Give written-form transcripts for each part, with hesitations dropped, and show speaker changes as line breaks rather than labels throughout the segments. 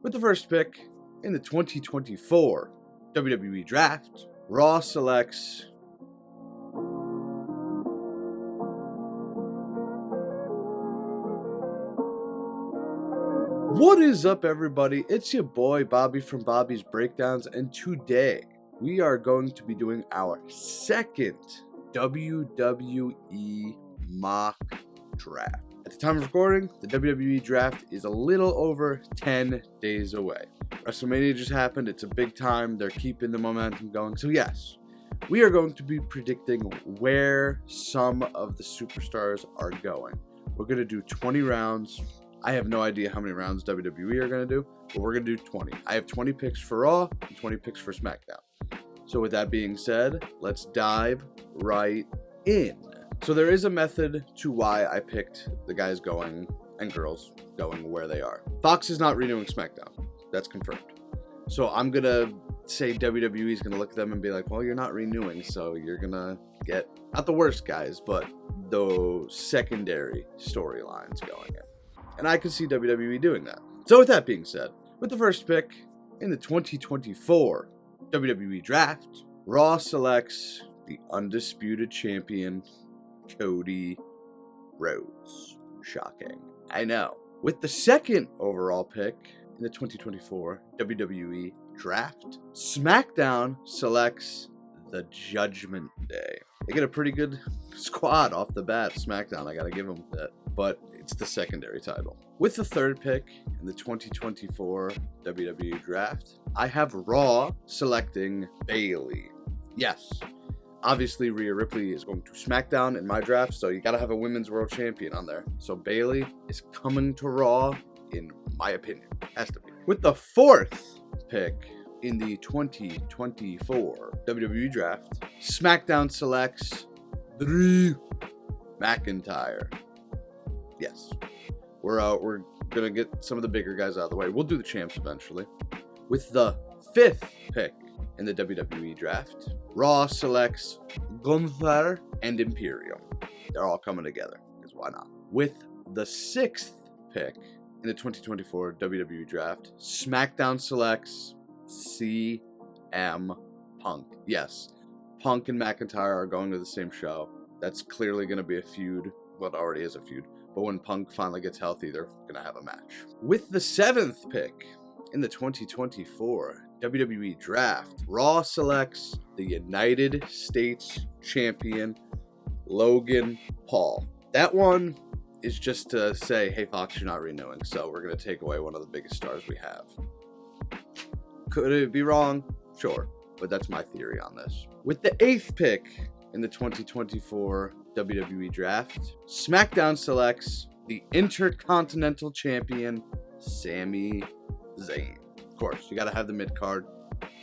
With the first pick in the 2024 WWE Draft, Raw selects What is up, everybody? It's your boy Bobby from Bobby's Breakdowns, and today we are going to be doing our second WWE Mock Draft. At the time of recording, the WWE Draft is a little over 10 days away. WrestleMania just happened. It's a big time. They're keeping the momentum going. So yes, we are going to be predicting where some of the superstars are going. We're going to do 20 rounds. I have no idea how many rounds WWE are going to do, but we're going to do 20. I have 20 picks for Raw and 20 picks for SmackDown. So with that being said, let's dive right in. So there is a method to why I picked the guys going and girls going where they are. Fox is not renewing SmackDown. That's confirmed. So I'm going to say WWE is going to look at them and be like, well, you're not renewing, so you're going to get, not the worst guys, but the secondary storylines going in. And I can see WWE doing that. So with that being said, with the first pick in the 2024 WWE Draft, Raw selects the undisputed champion, Cody Rhodes. Shocking. I know. With the second overall pick in the 2024 WWE Draft, SmackDown selects the Judgment Day. They get a pretty good squad off the bat. SmackDown, I gotta give them that. But it's the secondary title. With the third pick in the 2024 WWE Draft, I have Raw selecting Bayley. Yes, obviously Rhea Ripley is going to SmackDown in my draft, so you gotta have a women's world champion on there. So Bayley is coming to Raw, in my opinion. Has to be. With the fourth pick in the 2024 WWE Draft, SmackDown selects Drew McIntyre. Yes, we're gonna get some of the bigger guys out of the way. We'll do the champs eventually. With the fifth pick in the WWE Draft, Raw selects Gunther and Imperium. They're all coming together, because why not? With the sixth pick in the 2024 WWE Draft, SmackDown selects CM Punk. Yes, Punk and McIntyre are going to the same show. That's clearly going to be a feud. Well, it already is a feud. But when Punk finally gets healthy, they're going to have a match. With the seventh pick in the 2024 WWE Draft, Raw selects the United States Champion, Logan Paul. That one is just to say, hey, Fox, you're not renewing, so we're going to take away one of the biggest stars we have. Could it be wrong? Sure, but that's my theory on this. With the eighth pick in the 2024 WWE Draft, SmackDown selects the Intercontinental Champion, Sami Zayn. Of course, you gotta have the mid-card,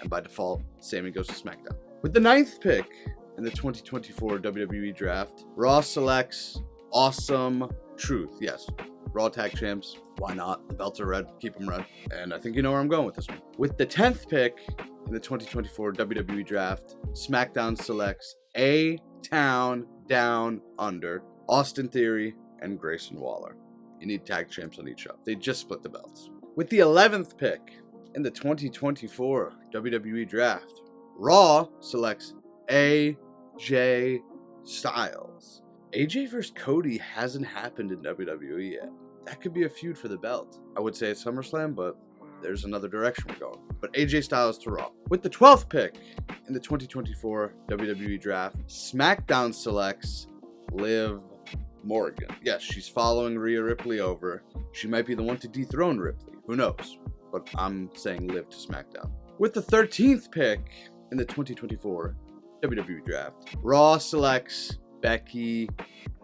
and by default, Sami goes to SmackDown. With the ninth pick in the 2024 WWE Draft, Raw selects Awesome Truth. Yes, Raw Tag Champs. Why not? The belts are red. Keep them red. And I think you know where I'm going with this one. With the 10th pick in the 2024 WWE Draft, SmackDown selects A-Town Down Under, Austin Theory, and Grayson Waller. You need tag champs on each show. They just split the belts. With the 11th pick in the 2024 WWE Draft, Raw selects AJ Styles. AJ vs. Cody hasn't happened in WWE yet. That could be a feud for the belt. I would say it's SummerSlam, but there's another direction we're going. But AJ Styles to Raw. With the 12th pick in the 2024 WWE Draft, SmackDown selects Liv Morgan. Yes, she's following Rhea Ripley over. She might be the one to dethrone Ripley. Who knows? But I'm saying Liv to SmackDown. With the 13th pick in the 2024 WWE Draft, Raw selects Becky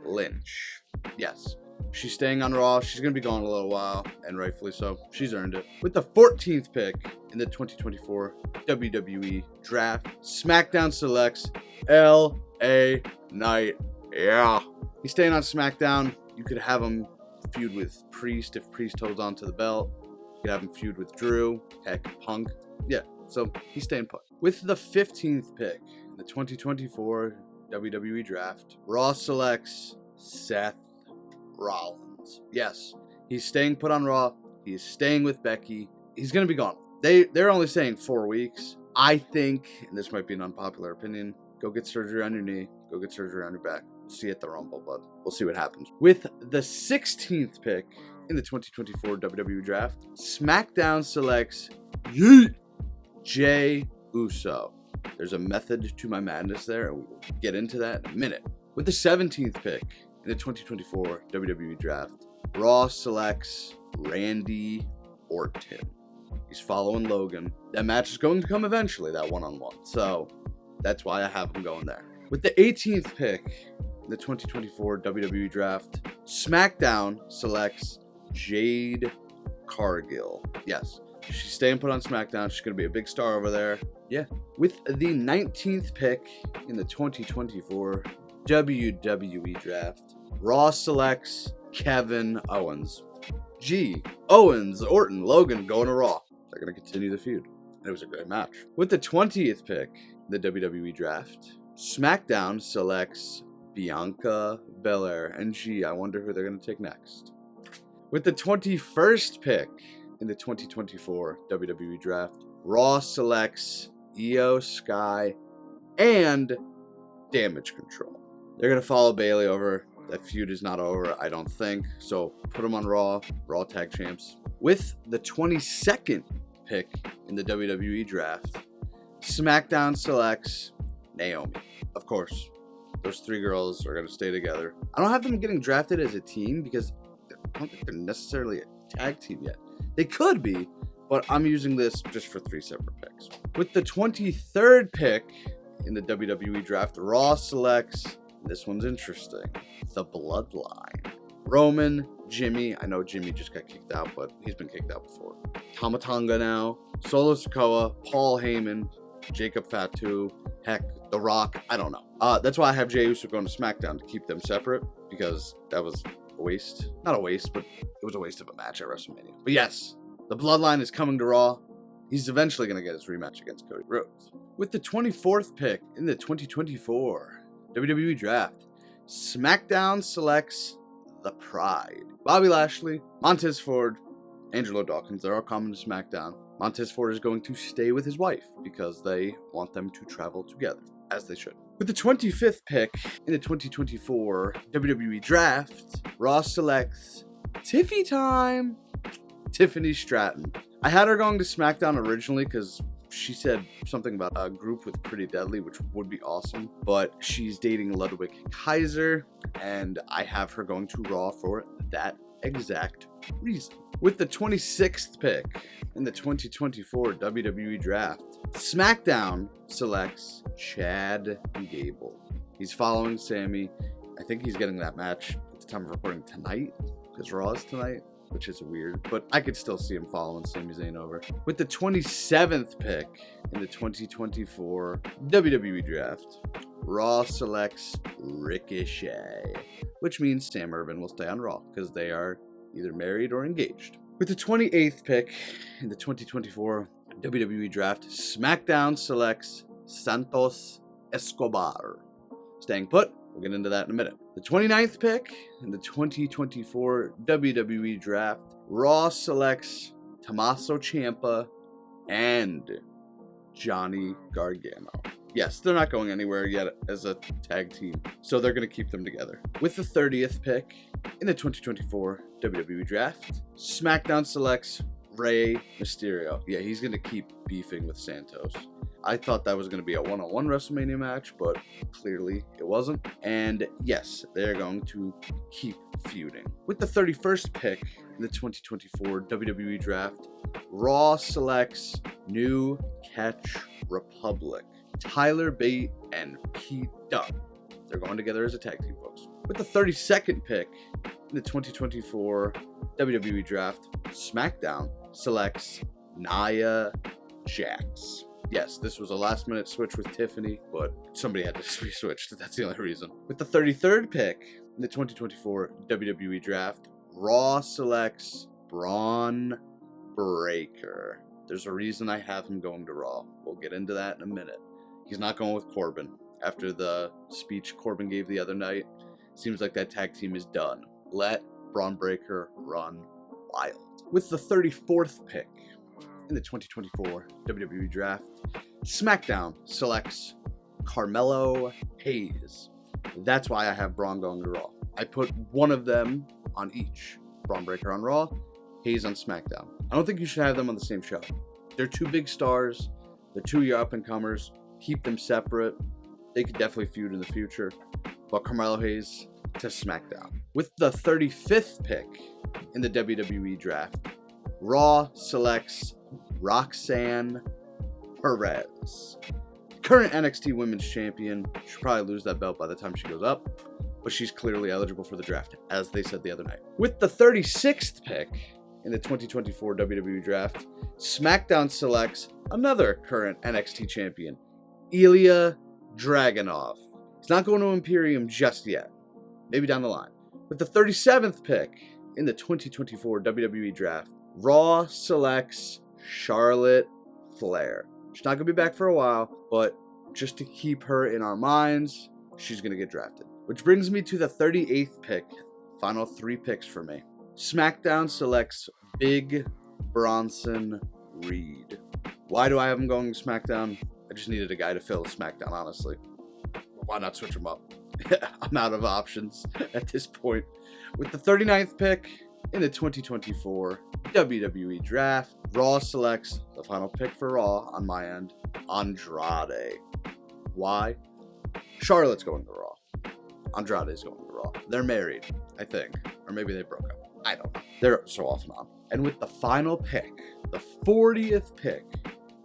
Lynch. Yes, she's staying on Raw. She's going to be gone a little while, and rightfully so. She's earned it. With the 14th pick in the 2024 WWE Draft, SmackDown selects L.A. Knight. Yeah. He's staying on SmackDown. You could have him feud with Priest if Priest holds on to the belt. You could have him feud with Drew. Heck, Punk. Yeah, so he's staying put. With the 15th pick in the 2024 WWE Draft, Raw selects Seth Rollins. Yes, he's staying put on Raw. He is staying with Becky. he's going to be gone. They're only saying 4 weeks. I think, and this might be an unpopular opinion, go get surgery on your knee, go get surgery on your back. We'll see at the Rumble, but we'll see what happens. With the 16th pick in the 2024 WWE Draft, SmackDown selects Jey Uso. There's a method to my madness there, and we'll get into that in a minute. With the 17th pick in the 2024 WWE Draft, Raw selects Randy Orton. He's following Logan. That match is going to come eventually, that one-on-one. So that's why I have him going there. With the 18th pick in the 2024 WWE Draft, SmackDown selects Jade Cargill. Yes, she's staying put on SmackDown. She's going to be a big star over there. Yeah. With the 19th pick in the 2024 WWE Draft, Raw selects Kevin Owens. Owens, Orton, Logan going to Raw. They're going to continue the feud. And it was a great match. With the 20th pick in the WWE Draft, SmackDown selects Bianca Belair. And I wonder who they're going to take next. With the 21st pick in the 2024 WWE Draft, Raw selects Io Sky and Damage Control. They're going to follow Bayley over. That feud is not over, I don't think. So put them on Raw Tag Champs. With the 22nd pick in the WWE Draft, SmackDown selects Naomi. Of course, those 3 girls are going to stay together. I don't have them getting drafted as a team because I don't think they're necessarily a tag team yet. They could be, but I'm using this just for 3 separate picks. With the 23rd pick in the WWE Draft, Raw selects, this one's interesting, the Bloodline. Roman, Jimmy, I know Jimmy just got kicked out, but he's been kicked out before. Tama Tonga now, Solo Sikoa, Paul Heyman, Jacob Fatu, heck, The Rock, I don't know. That's why I have Jey Uso going to SmackDown to keep them separate, because that was a waste. Not a waste, but it was a waste of a match at WrestleMania. But yes, the Bloodline is coming to Raw. He's eventually going to get his rematch against Cody Rhodes. With the 24th pick in the 2024 WWE Draft, SmackDown selects The Pride. Bobby Lashley, Montez Ford, Angelo Dawkins, they're all coming to SmackDown. Montez Ford is going to stay with his wife because they want them to travel together, as they should. With the 25th pick in the 2024 WWE Draft, Raw selects Tiffy Time, Tiffany Stratton. I had her going to SmackDown originally because she said something about a group with Pretty Deadly, which would be awesome. But she's dating Ludwig Kaiser, and I have her going to Raw for that exact reason. With the 26th pick in the 2024 WWE Draft, SmackDown selects Chad Gable. He's following Sammy. I think he's getting that match at the time of recording tonight, because Raw is tonight, which is weird, but I could still see him following Sami Zayn over. With the 27th pick in the 2024 WWE Draft, Raw selects Ricochet, which means Sam Urban will stay on Raw because they are either married or engaged. With the 28th pick in the 2024 WWE Draft, SmackDown selects Santos Escobar. Staying put. We'll get into that in a minute. The 29th pick in the 2024 WWE Draft, Raw selects Tommaso Ciampa and Johnny Gargano. Yes, they're not going anywhere yet as a tag team, so they're going to keep them together. With the 30th pick in the 2024 WWE Draft, SmackDown selects Rey Mysterio. Yeah, he's going to keep beefing with Santos. I thought that was going to be a one-on-one WrestleMania match, but clearly it wasn't. And yes, they're going to keep feuding. With the 31st pick in the 2024 WWE Draft, Raw selects New Catch Republic, Tyler Bate and Pete Dunne. They're going together as a tag team, folks. With the 32nd pick in the 2024 WWE Draft, SmackDown selects Nia Jax. Yes, this was a last-minute switch with Tiffany, but somebody had to be switched. That's the only reason. With the 33rd pick in the 2024 WWE Draft, Raw selects Braun Breaker. There's a reason I have him going to Raw. We'll get into that in a minute. He's not going with Corbin. After the speech Corbin gave the other night, seems like that tag team is done. Let Braun Breaker run wild. With the 34th pick in the 2024 WWE Draft, SmackDown selects Carmelo Hayes. That's why I have Braun going to Raw. I put one of them on each. Braun Breaker on Raw, Hayes on SmackDown. I don't think you should have them on the same show. They're two big stars. They're two young up-and-comers. Keep them separate. They could definitely feud in the future. But Carmelo Hayes to SmackDown. With the 35th pick in the WWE Draft, Raw selects Roxanne Perez. Current NXT Women's Champion. She'll probably lose that belt by the time she goes up, but she's clearly eligible for the draft, as they said the other night. With the 36th pick in the 2024 WWE Draft, SmackDown selects another current NXT champion, Ilya Dragunov. He's not going to Imperium just yet. Maybe down the line. With the 37th pick in the 2024 WWE Draft, Raw selects Charlotte Flair. She's not going to be back for a while, but just to keep her in our minds, she's going to get drafted. Which brings me to the 38th pick. Final 3 picks for me. SmackDown selects Big Bronson Reed. Why do I have him going to SmackDown? I just needed a guy to fill SmackDown, honestly. Why not switch him up? I'm out of options at this point. With the 39th pick in the 2024 WWE Draft, Raw selects the final pick for Raw on my end, Andrade. Why? Charlotte's going to Raw. Andrade's going to Raw. They're married, I think. Or maybe they broke up. I don't know. They're so off and on. And with the final pick, the 40th pick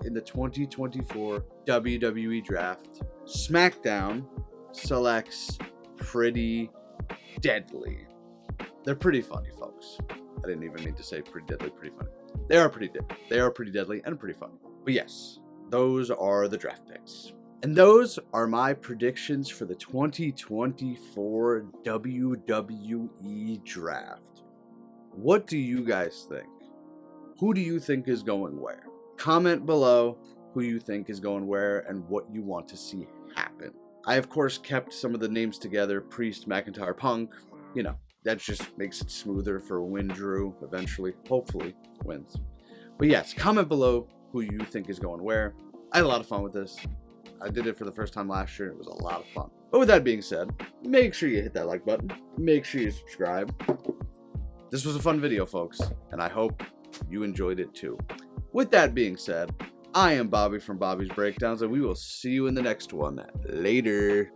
in the 2024 WWE Draft, SmackDown selects Pretty Deadly. They're pretty funny, folks. I didn't even mean to say Pretty Deadly, pretty funny. They are pretty deadly. They are pretty deadly and pretty funny. But yes, those are the draft picks. And those are my predictions for the 2024 WWE Draft. What do you guys think? Who do you think is going where? Comment below who you think is going where and what you want to see happen. I, of course, kept some of the names together. Priest, McIntyre, Punk. You know, that just makes it smoother for when Drew eventually, hopefully, wins. But yes, comment below who you think is going where. I had a lot of fun with this. I did it for the first time last year. It was a lot of fun. But with that being said, make sure you hit that like button. Make sure you subscribe. This was a fun video, folks, and I hope you enjoyed it too. With that being said, I am Bobby from Bobby's Breakdowns, and we will see you in the next one. Later.